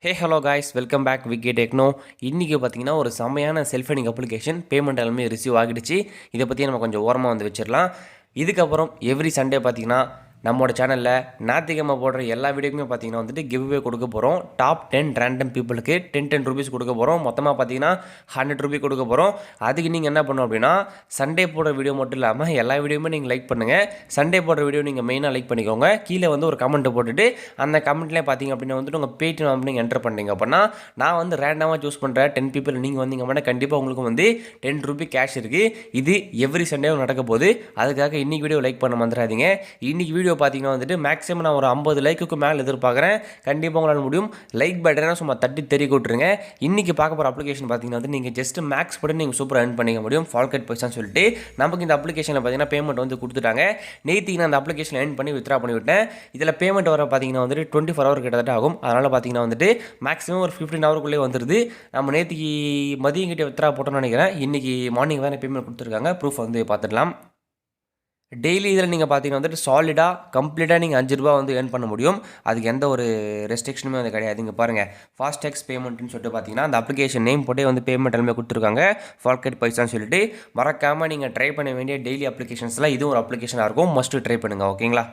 ஹே hello guys welcome back Vicky Techno. இன்றைக்கி பார்த்தீங்கன்னா ஒரு செம்மையான செல்ஃப் ஏர்னிங் அப்ளிகேஷன் பேமெண்ட் எல்லாமே ரிசீவ் ஆகிடுச்சு. இதை பற்றி நம்ம கொஞ்சம் ஓரமாக வந்து வச்சிடலாம். இதுக்கப்புறம் எவ்ரி சண்டே பார்த்தீங்கன்னா நம்மளோட சேனலில் ஞாயிற்றுக்கிழமை போடுற எல்லா வீடியோக்குமே பார்த்தீங்கன்னா வந்துட்டு கிவ்வே கொடுக்க போகிறோம். டாப் 10 ரேண்டம் பீப்புளுக்கு 10 ரூபீஸ் கொடுக்க போகிறோம். மொத்தமாக பார்த்தீங்கன்னா 100 ரூபி கொடுக்க போகிறோம். அதுக்கு நீங்கள் என்ன பண்ணணும் அப்படின்னா சண்டே போடுற வீடியோ மட்டும் இல்லாமல் எல்லா வீடியோவுமே நீங்கள் லைக் பண்ணுங்கள். சண்டே போடுற வீடியோ நீங்கள் மெயினாக லைக் பண்ணிக்கோங்க. கீழே வந்து ஒரு கமெண்ட்டை போட்டுட்டு அந்த கமெண்ட்லேயே பார்த்தீங்க அப்படின்னா வந்துட்டு உங்கள் பேடிஎம் நம்பர் நீங்கள் என்டர் பண்ணுறீங்க அப்படின்னா நான் வந்து ரேண்டமாக சூஸ் பண்ணுற 10 பீப்புள் நீங்கள் வந்தீங்க அப்படின்னா கண்டிப்பாக உங்களுக்கு வந்து 10 ரூபி கேஷ் இருக்குது. இது எவ்ரி சண்டேவும் நடக்க போகுது. அதுக்காக இன்றைக்கி வீடியோ லைக் பண்ண மறந்துடாதீங்க. இன்றைக்கி வீடியோ பார்த்தீங்கன்னா வந்துட்டு மேக்ஸிமம் நான் ஒரு 50 லைக்குக்கு மேலே எதிர்பார்க்குறேன். கண்டிப்பாக உங்களால் முடியும். லைக் பட்டனை சும்மா தட்டி தெரிய விட்டுருங்க. இன்றைக்கி பார்க்க போகிற அப்ளிகேஷன் பார்த்தீங்கன்னா வந்து நீங்கள் ஜஸ்ட் மேக்ஸ் பட்டு நீங்கள் சூப்பராக earn பண்ணிக்க முடியும். ஃபால்கட் பைசான்னு சொல்லிட்டு நமக்கு இந்த அப்ளிகேஷனில் பார்த்தீங்கன்னா பேமெண்ட் வந்து கொடுத்துட்டாங்க. நேற்று நான் அந்த அப்ளிகேஷன் earn பண்ணி வித்ரா பண்ணி விட்டேன். இதில் பேமெண்ட் வர பார்த்தீங்கன்னா வந்துட்டு 24 ஹவர் கிட்டத்தட்ட ஆகும். அதனால் பார்த்தீங்கன்னா வந்துட்டு மேக்ஸிமம் ஒரு 15 ஹவருக்குள்ளே வந்துடுது. நம்ம நேற்றுக்கு மதியம் கிட்டே வித்ரா போட்டோம்னு நினைக்கிறேன். இன்றைக்கி மார்னிங் வேறு பேமெண்ட் கொடுத்துருக்காங்க. ப்ரூஃப் வந்து பார்த்துடலாம். டெய்லி இதில் நீங்கள் பார்த்தீங்கன்னா வந்துட்டு சாலிடாக கம்ப்ளீட்டாக நீங்கள் 5 ரூபா வந்து ஏர்ன் பண்ண முடியும். அதுக்கு எந்த ஒரு ரெஸ்ட்ரிக்ஷனுமே வந்து கிடையாது. இங்கே பாருங்கள் ஃபாஸ்டேக்ஸ் பேமெண்ட்னு சொல்லிட்டு பார்த்தீங்கன்னா அந்த அப்ளிகேஷன் நேம் போட்டே வந்து பேமெண்ட் எல்லாமே கொடுத்துருக்காங்க. ஃபால்கட் பைசான்னு சொல்லிட்டு மறக்காமல் நீங்கள் ட்ரை பண்ண வேண்டிய டெய்லி அப்ளிகேஷன்ஸில் இதுவும் ஒரு அப்ளிகேஷனாக இருக்கும். மஸ்ட்டு ட்ரை பண்ணுங்கள். ஓகேங்களா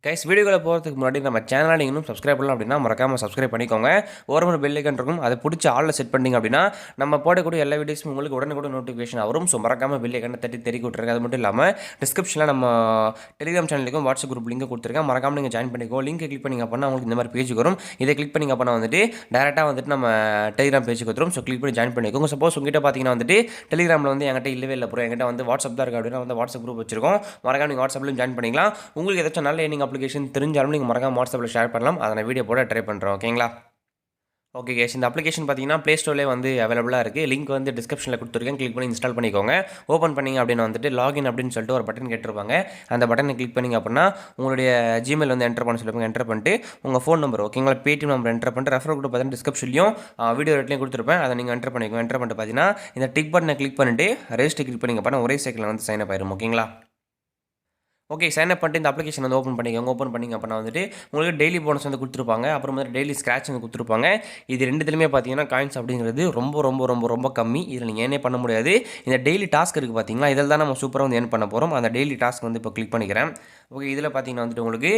கைஸ், வீடியோவில் போகிறதுக்கு முன்னாடி நம்ம சேனலை நீங்கள் இன்னும் சப்ஸ்கிரைப் பண்ணலாம் அப்படின்னா மறக்காமல் சப்ஸ்கிரைப் பண்ணிக்கோங்க. ஒரு பெல் ஐக்கான் இருக்கும், அதை பிடிச்சி ஆளில் செட் பண்ணிங்க அப்படின்னா நம்ம போடக்கூடிய எல்லா வீடியோஸும் உங்களுக்கு உடனே நோட்டிஃபிகேஷன் வரும். ஸோ மறக்காமல் பெல் ஐக்கானை தட்டி தெரிய விட்டுருங்க. அது மட்டும் இல்லாமல் டிஸ்கிரிப்ஷனில் நம்ம டெலிகிராம் சேனலுக்கும் வாட்ஸ்அப் குரூப் லிங்க் கொடுத்துருக்கேன். மறக்காமல் நீங்கள் ஜாயின் பண்ணிக்கோ. லிங்க் கிளிக் பண்ணிங்க அப்படின்னா உங்களுக்கு இந்த மாதிரி பேஜ் வரும். இதை கிளிக் பண்ணிங்க அப்படின்னா வந்துட்டு டேரெக்டாக வந்துட்டு நம்ம டெலிகிராம் பேஜுக்கு வந்துடும். ஸோ கிளிக் பண்ணி ஜாயின் பண்ணிக்கோங்க. சப்போஸ் உங்ககிட்ட பார்த்தீங்கன்னா வந்துட்டு டெலிகிராமில் வந்து என்கிட்ட இல்லவே இல்லை ப்ரோ, என்கிட்ட வந்து வாட்ஸ்அப் தான் இருக்குது அப்படின்னா வந்து வாட்ஸ்அப் குரூப் வச்சிருக்கோம். மறக்காம நீங்கள் வாட்ஸ்அப்லையும் ஜாயின் பண்ணிக்கலாம். உங்களுக்கு ஏதாச்சும் நல்ல ஏர்னிங் அப்ளிகேஷன் தெரிஞ்சாலும் நீங்கள் மறக்காம வாட்ஸ்அப்பில் ஷேர் பண்ணலாம். அதை நான் வீடியோ போட ட்ரை பண்ணுறேன். ஓகேங்களா ஓகே கேஸ், இந்த அப்ளிகேஷன் பார்த்தீங்கன்னா ப்ளே ஸ்டோர்லேயே வந்து அவைலபிளாக இருக்குது. லிங்க் வந்து டிஸ்கிரிப்ஷனில் கொடுத்துருக்கேன். கிளிக் பண்ணி இன்ஸ்டால் பண்ணிக்கோங்க. ஓப்பன் பண்ணிங்க அப்படின்னு வந்துட்டு லாகின் அப்படின்னு சொல்லிட்டு ஒரு பட்டன் கேட்டிருப்பாங்க. அந்த பட்டனை கிளிக் பண்ணிங்க அப்படின்னா உங்களுடைய ஜிமெயில் வந்து என்டர் பண்ண சொல்லுவாங்க. என்டர் பண்ணிட்டு உங்கள் ஃபோன் நம்பர் ஓகேங்களா பேடிஎம் நம்பர் என்டர் பண்ணிட்டு ரெஃபர் கூட பார்த்தீங்கன்னா டிஸ்கிரிப்ஷன்லையும் வீடியோ ரேட்லையும் கொடுத்துருப்பேன். அதை நீங்கள் என்டர் பண்ணிக்கோங்க. என்டர் பண்ணிட்டு பார்த்தீங்கன்னா இந்த டிக் பட்டனை கிளிக் பண்ணிட்டு ரெஜிஸ்டர் கிளிக் பண்ணிங்க அப்படின்னா ஒரே செகண்டில் வந்து சைன் அப் ஆயிரும். ஓகேங்களா ஓகே, சைன் அப் பண்ணிட்டு இந்த அப்ளிகேஷன் வந்து ஓப்பன் பண்ணிக்கோங்க. ஓப்பன் பண்ணிங்க அப்படின்னா வந்துட்டு உங்களுக்கு டெய்லி போனஸ் வந்து கொடுத்துருப்பாங்க. அப்புறம் வந்து டெய்லி ஸ்க்ராட்ச் வந்து கொடுத்துருப்பாங்க. இது ரெண்டுத்துலையுமே பார்த்தீங்கன்னா காயின்ஸ் அப்படிங்கிறது ரொம்ப கம்மி. இதில் நீங்கள் ஏனே பண்ண முடியாது. இந்த டெய்லி டாஸ்க் இருக்குது பார்த்தீங்களா, இதில் தான் நம்ம சூப்பராக வந்து ஏர்ன் பண்ண போகிறோம். அந்த டெய்லி டாஸ்க் வந்து இப்போ கிளிக் பண்ணிக்கிறேன். ஓகே, இதில் பார்த்தீங்கன்னா வந்துட்டு உங்களுக்கு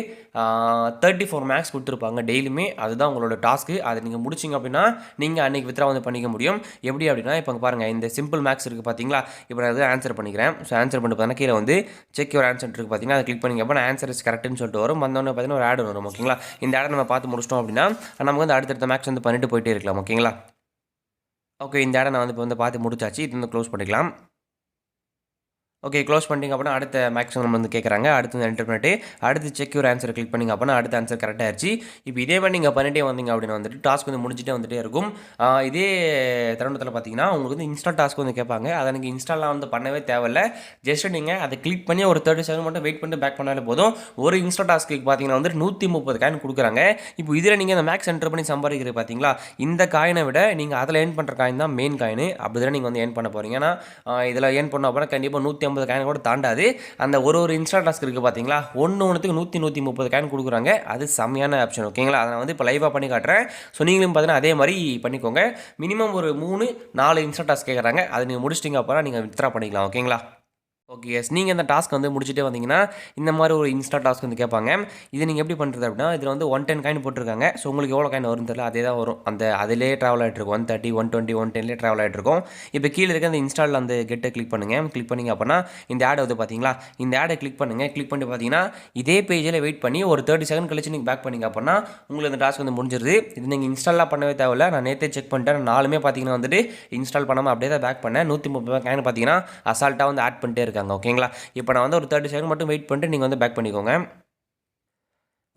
34 மேக்ஸ் கொடுத்துருப்பாங்க டெய்லியுமே. அதுதான் உங்களோட டாஸ்க்கு. அதை நீங்கள் முடிச்சிங்க அப்படின்னா நீங்கள் அன்றைக்கி வித்ரா வந்து பண்ணிக்க முடியும். எப்படி அப்படின்னா இப்போ பாருங்கள், இந்த சிம்பிள் மேக்ஸ் இருக்குது பார்த்தீங்களா. இப்போ நான் ஆன்சர் பண்ணிக்கிறேன். ஸோ ஆன்சர் பண்ணிட்டு பார்த்தீங்கன்னா கீழே வந்து செக் யுவர் ஆன்சர் இருக்குது பார்த்தீங்கன்னா, அதை கிளிக் பண்ணிங்க அப்படின்னா ஆன்சர் இஸ் கரெக்ட்னு சொல்லிட்டு வரும். வந்தோடனே பார்த்தீங்கன்னா ஒரு ஆட் வரும். ஓகேங்களா, இந்த ஆடை நம்ம பார்த்து முடிச்சிட்டோம் அப்படின்னா நமக்கு வந்து அடுத்தடுத்த மேக்ஸ் வந்து பண்ணிட்டு போயிட்டே இருக்கலாம். ஓகேங்களா ஓகே, இந்த ஆடை நான் வந்து இப்போ வந்து பார்த்து முடிச்சாச்சு. இது வந்து க்ளோஸ் பண்ணிக்கலாம். ஓகே, க்ளோஸ் பண்ணிங்க அப்படின்னா அடுத்த மேக்ஸிமம் நம்ம வந்து கேட்குறாங்க. அடுத்து என்டர் பண்ணிட்டு அடுத்து செக் யூர் ஆன்சர் கிளிக் பண்ணிங்க அப்படின்னா அடுத்த ஆன்சர் கரெக்டாக ஆயிடுச்சு. இப்போ இதே மாதிரி நீங்கள் பண்ணிட்டே வந்தீங்க அப்படின்னா வந்துட்டு டாஸ்க் வந்து முடிச்சுட்டே வந்துட்டே இருக்கும். இதே தருணத்தில் பார்த்தீங்கன்னா உங்களுக்கு வந்து இன்ஸ்டா டாஸ்க் வந்து கேட்பாங்க. அதை நீங்கள் இன்ஸ்டாலாம் வந்து பண்ணவே தேவையில்லை. ஜஸ்ட் நீங்கள் அதை கிளிக் பண்ணி ஒரு 30 செகண்ட் மட்டும் வெயிட் பண்ணிட்டு பேக் பண்ணாலே போதும். ஒரு இன்ஸ்டா டாஸ்க்கு பார்த்தீங்கன்னா வந்து 130 காயின் கொடுக்குறாங்க. இப்போ இதில் நீங்கள் அந்த மேக்ஸ் என்டர் பண்ணி சம்பாதிக்கிறது பார்த்தீங்களா, இந்த காயினை விட நீங்கள் அதில் ஏர்ன் பண்ணுற காயின் தான் மெயின் காயின். அப்படி தான் நீங்கள் வந்து ஏர்ன் பண்ண போகிறீங்க. ஏன்னா இதில் ஏர்ன் பண்ண அப்புறம் கண்டிப்பாக 150 காயின் கூட தாண்டாது. அந்த ஒரு இன்ஸ்டா டாஸ்க் இருக்குது பார்த்தீங்களா, ஒன்றுத்துக்கு 130 காயின் கொடுக்குறாங்க. அது செம்மையான ஆப்ஷன். ஓகேங்களா, அதை நான் வந்து இப்போ லைவாக பண்ணி காட்டுறேன். ஸோ நீங்களும் பார்த்தீங்கன்னா அதே மாதிரி பண்ணிக்கோங்க. மினிமம் ஒரு 3-4 இன்ஸ்டா டாஸ்க் கேட்குறாங்க. அதை நீங்கள் முடிச்சிட்டிங்க அப்புறம் நீங்கள் வித்ரா பண்ணிக்கலாம். ஓகேங்களா ஓகே எஸ், நீங்கள் இந்த டாஸ்க் வந்து முடிச்சுட்டே வந்தீங்கன்னா இந்த மாதிரி ஒரு இன்ஸ்டா டாஸ்க் வந்து கேட்பாங்க. இது நீங்கள் எப்படி பண்ணுறது அப்படின்னா இதில் வந்து 110 காயின் போட்டிருக்காங்க. ஸோ உங்களுக்கு எவ்வளோ காயின் வரும் தெரியல, அதே தான் வரும். அதிலே ட்ராவல் ஆகிட்டு இருக்கும். 130, 120, 110லேயே ட்ராவல் ஆகிட்டு இருக்கும். இப்போ கீழே இருக்க அந்த இன்ஸ்டாலில் அந்த கெட்டை கிளிக் பண்ணுங்கள். கிளிக் பண்ணிங்க அப்படின்னா இந்த ஆட் வந்து பார்த்தீங்களா, இந்த ஆடை கிளிக் பண்ணுங்கள். கிளிக் பண்ணி பார்த்தீங்கன்னா இதே பேஜில் வெயிட் பண்ணி ஒரு 30 செகண்ட் கழிச்சு நீங்கள் பேக் பண்ணிங்க அப்படின்னா உங்களுக்கு இந்த டாஸ்க் வந்து முடிஞ்சிருது. இது நீங்கள் இன்ஸ்டால்லாம் பண்ணவே தேவையில்ல. நான் நேற்றே செக் பண்ணிட்டேன். நாலுமே பார்த்தீங்கன்னா வந்துட்டு இன்ஸ்டால் பண்ணாமல் அப்படியே தான் பேக் பண்ணேன். 130 காயின் பார்த்தீங்கன்னா அசால்ட்டாக வந்து ஆட் பண்ணிட்டே இருக்காங்க. ஓகேங்களா, இப்போ நான் வந்து ஒரு 30 செகண்ட் மட்டும் வெயிட் பண்ணிட்டு நீங்கள் வந்து பேக் பண்ணிக்கோங்க.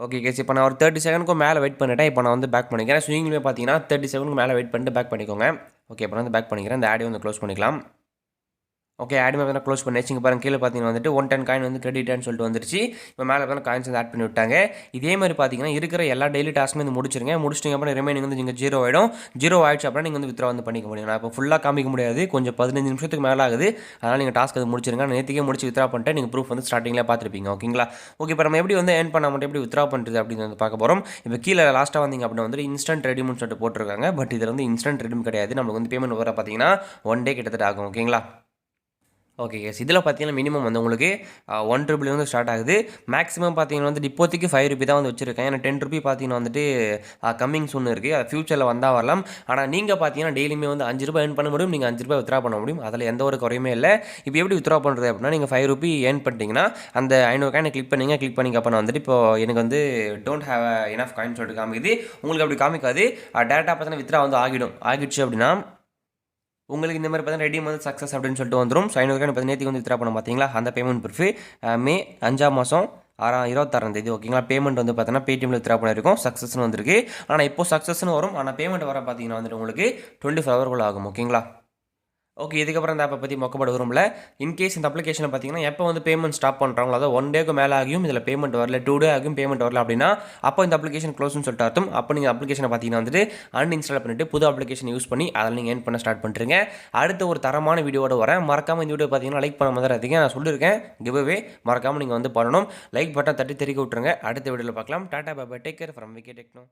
ஓகே கேஸ், இப்போ நான் ஒரு 30 செகண்ட்க்கு மேலே வெயிட் பண்ணிட்டேன். இப்போ நான் வந்து பேக் பண்ணிக்கிறேன். ஸோ நீங்களுமே பார்த்தீங்கன்னா 30 செகண்ட்க்கு மேலே வெயிட் பண்ணிட்டு பேக் பண்ணிக்கோங்க. ஓகே, இப்போ நான் வந்து பேக் பண்ணிக்கிறேன். இந்த ஆடியோ வந்து க்ளோஸ் பண்ணிக்கலாம். ஓகே ஆட் பார்த்தீங்கன்னா க்ளோஸ் பண்ணியாச்சு. இங்கே பாருங்க கீழே பார்த்தீங்கன்னா வந்துட்டு 110 காயின் வந்து கிரெடிட்னு சொல்லிட்டு வந்துருச்சு. இப்போ மேலே பார்த்தீங்கன்னா காயின்ஸ் வந்து ஆட் பண்ணி விட்டாங்க. இதே மாதிரி பார்த்தீங்கன்னா இருக்கிற எல்லா டெய்லி டாஸ்க்குமே வந்து முடிச்சிருங்க. முடிச்சிட்டிங்க அப்புறம் ரிமைனிங் வந்து நீங்கள் 0 ஆகிடும். 0 ஆயிடுச்சு அப்படின்னா நீங்கள் வந்து வித்ரா வந்து பண்ணிக்க முடியும். நான் இப்போ ஃபுல்லாக காமிக்க முடியாது, கொஞ்சம் 15 நிமிஷத்துக்கு மேலே ஆகுது. அதனால் நீங்கள் டாஸ்க் அது முடிச்சிருங்க. நான் நேற்றுக்கே முடிச்சு வித்ரா பண்ணிட்டு நீங்கள் ப்ரூஃப் வந்து ஸ்டார்டிங்கில் பார்த்துருப்பீங்க. ஓகேங்களா? ஓகே இப்போ நம்ம எப்படி வந்து ஏர்ன் பண்ண மட்டும் எப்படி வித்ரா பண்ணுறது அப்படின்னு வந்து பார்க்க போகிறோம். இப்போ கீழே லாஸ்ட்டாக வந்தீங்க அப்படின்னா வந்து இன்ஸ்டன்ட் ரெடிம்னு சொல்லிட்டு போட்டிருக்காங்க. பட் இதில் வந்து இன்ஸ்டன்ட் ரெடிம் கிடையாது. நம்மளுக்கு வந்து பேமெண்ட் வர பார்த்தீங்கன்னா 1 டே கிட்டத்தட்ட ஆகும். ஓகேங்களா? ஓகே எஸ் இதில் பார்த்தீங்கன்னா மினிமம் வந்து உங்களுக்கு 1 ருபி வந்து ஸ்டார்ட் ஆகுது. மேக்ஸிமம் பார்த்தீங்கன்னா வந்து இப்போதைக்கு 5 ருபி தான் வந்து வச்சிருக்கேன். ஏன்னா 10 ருபி பார்த்தீங்கன்னா வந்துட்டு கம்மிங் சூன் இருக்குது. அது ஃபியூச்சரில் வந்தால் வரலாம். ஆனால் நீங்கள் பார்த்தீங்கன்னா டெய்லியுமே வந்து 5 ரூபாய் ஏர்ன் பண்ண முடியும். நீங்கள் 5 ரூபாய் வித்ரா பண்ண முடியும். அதில் எந்த ஒரு குறையுமே இல்லை. இப்போ எப்படி வித்ரா பண்ணுறது அப்படின்னா நீங்கள் 5 ருபி ஏர்ன் பண்ணிட்டீங்கன்னா அந்த 500 காயினை கிளிக் பண்ணிங்க. கிளிக் பண்ணிக்க அப்புறம் வந்துட்டு இப்போ எனக்கு வந்து டோன்ட் ஹேவ் எனஃப் காயின் சொல்லிட்டு காமிக்குது. உங்களுக்கு அப்படி காமிக்காது. டேரெக்டாக பார்த்தீங்கன்னா வித்ரா வந்து ஆகிடுச்சு அப்படின்னா உங்களுக்கு இந்த மாதிரி பார்த்தீங்கன்னா ரெடீம் வந்து சக்ஸஸ் அப்படின்னு சொல்லிட்டு வந்துடும். ஸோ 500 காயின் நேற்று வந்து வித்ரா பண்ண பார்த்தீங்களா அந்த பேமெண்ட் ப்ரூஃப் மே 5ஆம் மாதம் 26ஆம் தேதி. ஓகேங்களா? பேமெண்ட் வந்து பார்த்தீங்கன்னா பேடிஎம்ல வித்ரா பண்ணியிருக்கோம். சக்ஸஸ்னு வந்திருக்கு. ஆனால் இப்போ சக்ஸஸ்னு வரும். ஆனால் பேமெண்ட் வர பார்த்தீங்கன்னா வந்துட்டு உங்களுக்கு 24 ஹவர்க்குள்ள ஆகும். ஓகேங்களா? ஓகே இதுக்கப்புறம் இந்த ஆப்பை பற்றி மொக்கப்பட விரும்பல. இன்கேஸ் இந்த அப்ளிகேஷனை பார்த்தீங்கன்னா எப்போ வந்து பேமெண்ட் ஸ்டாப் பண்ணுறாங்களோ அதாவது 1 டேக்கு மேலே ஆகியும் இதில் பேமெண்ட் வரல, 2 டே ஆகியும் பேமெண்ட் வரல அப்படின்னா அப்போ இந்த அப்ளிகேஷன் க்ளோஸ்னு சொல்லிட்டு அர்த்தம். அப்போ நீங்கள் அப்ளிகேஷனை பார்த்தீங்கன்னா வந்துட்டு அன்இன்ஸ்டால் பண்ணிட்டு புது அப்ளிகேஷன் யூஸ் பண்ணி அதில் நீங்கள் ஏர்ன் பண்ண ஸ்டார்ட் பண்ணுறீங்க. அடுத்த ஒரு தரமான வீடியோட வரேன். மறக்காமல் இந்த வீடியோ பார்த்தீங்கன்னா லைக் பண்ண மாதிரி அதிகம் நான் சொல்லியிருக்கேன். கிவ்அவே மறக்காமல் நீங்கள் வந்து பண்ணணும். லைக் பட்டன் தட்டி தெரிவிக்க விட்டுருங்க. அடுத்த வீடியோவில் பார்க்கலாம். Tata bye, take care from VK techno.